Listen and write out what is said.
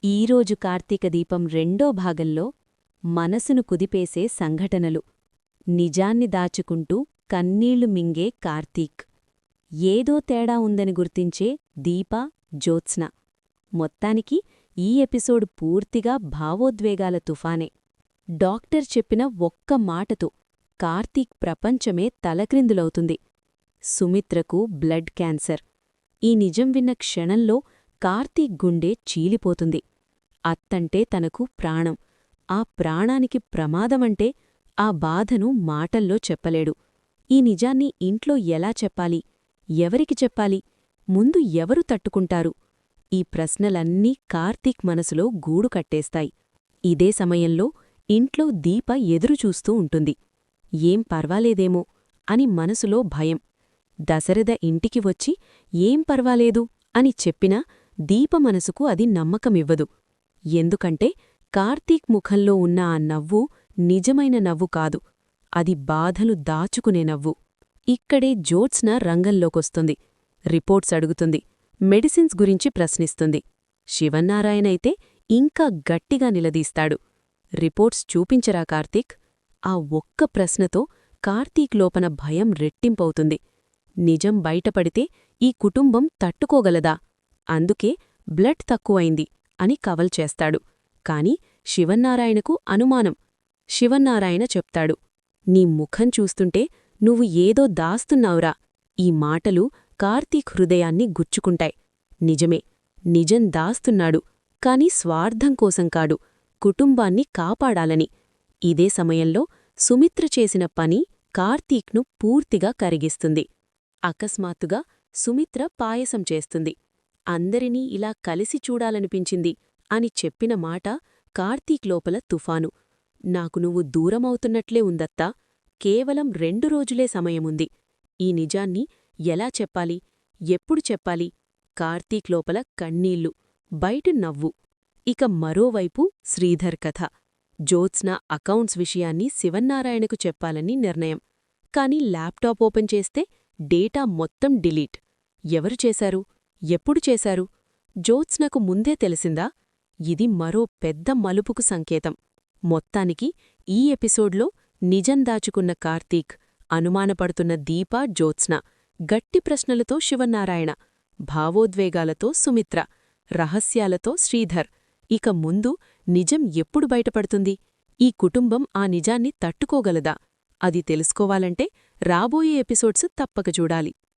ఈరోజు కార్తీక దీపం రెండో భాగంలో మనసును కుదిపేసే సంఘటనలు. నిజాన్ని దాచుకుంటూ కన్నీళ్లు మింగే కార్తీక్. ఏదో తేడా ఉందని గుర్తించే దీప, జ్యోత్స్న. మొత్తానికి ఈ ఎపిసోడ్ పూర్తిగా భావోద్వేగాల తుఫానే. డాక్టర్ చెప్పిన ఒక్క మాటతో కార్తీక్ ప్రపంచమే తలక్రిందులవుతుంది. సుమిత్రకు బ్లడ్ క్యాన్సర్. ఈ నిజం విన్న క్షణంలో కార్తీక్ గుండె చీలిపోతుంది. అత్తంటే తనకు ప్రాణం. ఆ ప్రాణానికి ప్రమాదమంటే ఆ బాధను మాటల్లో చెప్పలేడు. ఈ నిజాన్ని ఇంట్లో ఎలా చెప్పాలి? ఎవరికి చెప్పాలి? ముందు ఎవరు తట్టుకుంటారు? ఈ ప్రశ్నలన్నీ కార్తీక్ మనసులో గూడు కట్టేస్తాయి. ఇదే సమయంలో ఇంట్లో దీప ఎదురుచూస్తూ ఉంటుంది. ఏం పర్వాలేదేమో అని మనసులో భయం. దశరథ ఇంటికి వచ్చి ఏం పర్వాలేదు అని చెప్పినా దీప మనసుకు అది నమ్మకమివ్వదు. ఎందుకంటే కార్తీక్ ముఖంలో ఉన్న ఆ నవ్వు నిజమైన నవ్వు కాదు. అది బాధలు దాచుకునే నవ్వు. ఇక్కడే జ్యోత్స్న రంగంలోకొస్తుంది. రిపోర్ట్స్ అడుగుతుంది. మెడిసిన్స్ గురించి ప్రశ్నిస్తుంది. శివన్నారాయణైతే ఇంకా గట్టిగా నిలదీస్తాడు. రిపోర్ట్స్ చూపించరా కార్తీక్? ఆ ఒక్క ప్రశ్నతో కార్తీక్ లోపన భయం రెట్టింపవుతుంది. నిజం బయటపడితే ఈ కుటుంబం తట్టుకోగలదా? అందుకే బ్లడ్ తక్కువైంది అని కవల్ చేస్తాడు. కాని శివన్నారాయణకు అనుమానం. శివన్నారాయణ చెప్తాడు, నీ ముఖం చూస్తుంటే నువ్వు ఏదో దాస్తున్నావురా. ఈ మాటలు కార్తీక్ హృదయాన్ని గుచ్చుకుంటాయి. నిజమే, నిజం దాస్తున్నాడు. కాని స్వార్థం కోసం కాడు, కుటుంబాన్ని కాపాడాలని. ఇదే సమయంలో సుమిత్ర చేసిన పని కార్తీక్ను పూర్తిగా కరిగిస్తుంది. అకస్మాత్తుగా సుమిత్ర పాయసం చేస్తుంది. అందరినీ ఇలా కలిసి చూడాలనిపించింది అని చెప్పిన మాట కార్తీక్ లోపల తుఫాను. నాకు నువ్వు దూరమవుతున్నట్లే ఉందత్తా. కేవలం 2 రోజులే సమయముంది. ఈ నిజాన్ని ఎలా చెప్పాలి? ఎప్పుడు చెప్పాలి? కార్తీక్ లోపల కన్నీళ్లు, బయట నవ్వు. ఇక మరోవైపు శ్రీధర్ కథ. జ్యోత్స్న అకౌంట్స్ విషయాన్ని శివన్నారాయణకు చెప్పాలని నిర్ణయం. కాని ల్యాప్టాప్ ఓపెన్ చేస్తే డేటా మొత్తం డిలీట్. ఎవరు చేశారు? ఎప్పుడు చేశారు? జ్యోత్స్నకు ముందే తెలిసిందా? ఇది మరో పెద్ద మలుపుకు సంకేతం. మొత్తానికి ఈ ఎపిసోడ్లో నిజం దాచుకున్న కార్తీక్, అనుమానపడుతున్న దీప, జ్యోత్స్న, గట్టి ప్రశ్నలతో శివన్నారాయణ, భావోద్వేగాలతో సుమిత్ర, రహస్యాలతో శ్రీధర్. ఇక ముందు నిజం ఎప్పుడు బయటపడుతుంది? ఈ కుటుంబం ఆ నిజాన్ని తట్టుకోగలదా? అది తెలుసుకోవాలంటే రాబోయే ఎపిసోడ్స్ తప్పక చూడాలి.